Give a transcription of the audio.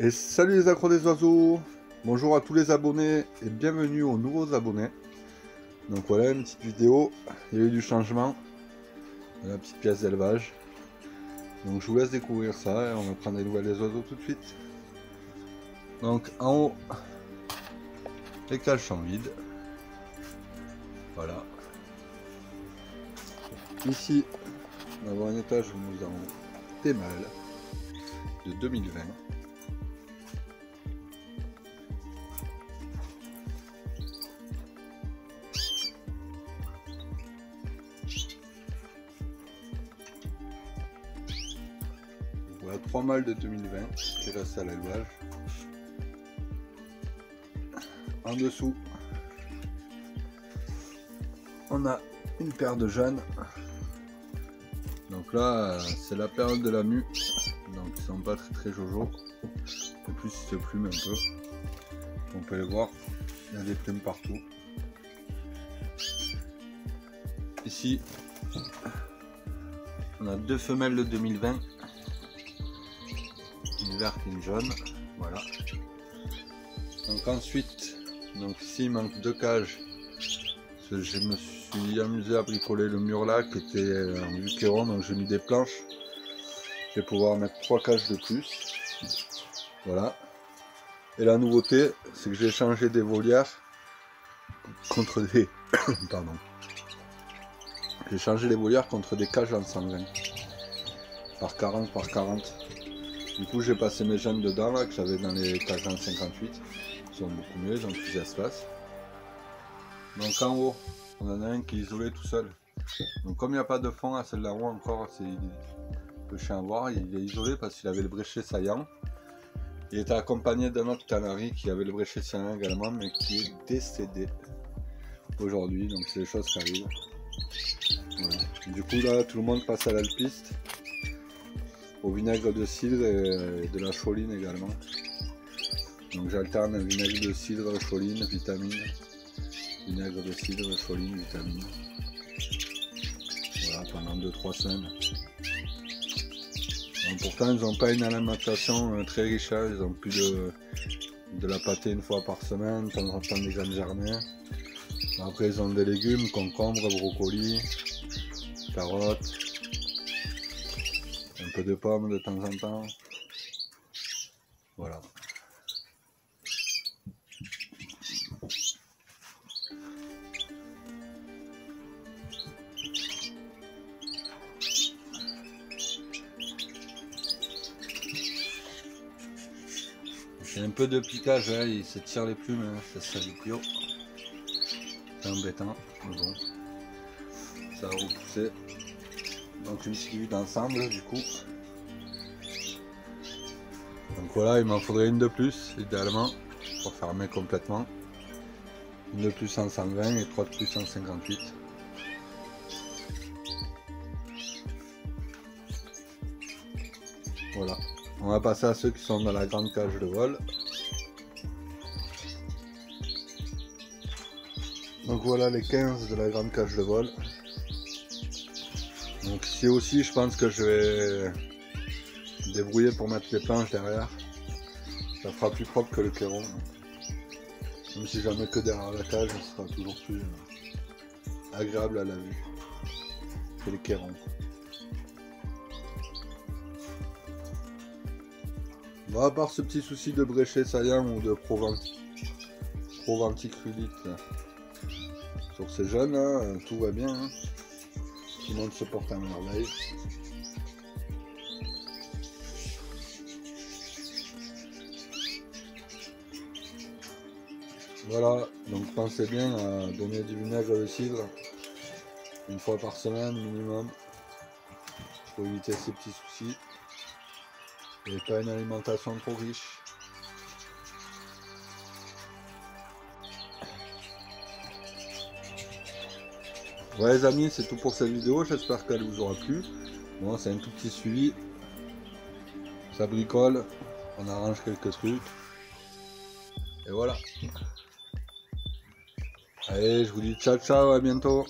Et salut les accros des oiseaux, bonjour à tous les abonnés et bienvenue aux nouveaux abonnés. Donc voilà une petite vidéo, il y a eu du changement, la petite pièce d'élevage. Donc je vous laisse découvrir ça et on va prendre des nouvelles des oiseaux tout de suite. Donc en haut, les cages sont vides. Voilà. Ici, on va avoir un étage où nous avons des mâles de 2020. Voilà 3 mâles de 2020 qui restent à l'élevage. En dessous, on a une paire de jeunes. Donc là, c'est la période de la mue. Donc ils sont pas très jojo. En plus, ils se plument un peu. On peut les voir. Il y a des plumes partout. Ici, on a deux femelles de 2020. Une verte et une jaune. Voilà. Donc ensuite, ici il manque deux cages. Je me suis amusé à bricoler le mur là qui était en buquéron, donc j'ai mis des planches. Je vais pouvoir mettre 3 cages de plus. Voilà. Et la nouveauté, c'est que j'ai changé des volières contre des... Pardon. J'ai changé les volières contre des cages en 120. Par 40 par 40. Du coup j'ai passé mes jeunes dedans là que j'avais dans les cages en 58. Ils sont beaucoup mieux, ils ont plus d'espace. Donc en haut, on en a un qui est isolé tout seul. Donc comme il n'y a pas de fond à celle-là haut encore, c'est le chien à voir, il est isolé parce qu'il avait le bréchet saillant. Il était accompagné d'un autre canari qui avait le bréchet saillant également, mais qui est décédé aujourd'hui. Donc c'est des choses qui arrivent. Voilà. Du coup là, tout le monde passe à l'alpiste, au vinaigre de cidre et de la choline également. Donc j'alterne vinaigre de cidre, choline, vitamine. Vinaigre de cidre, choline, vitamine. Voilà, pendant 2-3 semaines. Donc, pourtant, ils n'ont pas une alimentation très riche. Hein. Ils ont plus de la pâtée une fois par semaine, de temps en temps des graines germées. Après, ils ont des légumes, concombres, brocolis, carottes, un peu de pommes de temps en temps. Voilà. C'est un peu de piquage, hein, il se tire les plumes, hein, ça salit plus haut. C'est embêtant, mais bon, ça va repousser. Donc une petite vue d'ensemble du coup. Donc voilà, il m'en faudrait une de plus, idéalement, pour fermer complètement. Une de plus en 120 et 3 de plus en 58. Voilà. On va passer à ceux qui sont dans la grande cage de vol. Donc voilà les 15 de la grande cage de vol. Donc ici aussi je pense que je vais débrouiller pour mettre les planches derrière. Ça fera plus propre que le clairon. Même si j'en mets que derrière la cage, ce sera toujours plus agréable à la vue que les clairons. Bon, à part ce petit souci de bréchet saillant ou de proventriculite sur ces jeunes, hein, tout va bien. Hein. Tout le monde se porte à merveille. Voilà, donc pensez bien à donner du vinaigre de cidre une fois par semaine minimum pour éviter ces petits soucis. Et pas une alimentation trop riche. Voilà les amis, c'est tout pour cette vidéo, j'espère qu'elle vous aura plu. Bon, c'est un tout petit suivi. Ça bricole, on arrange quelques trucs. Et voilà. Allez, je vous dis ciao ciao, à bientôt.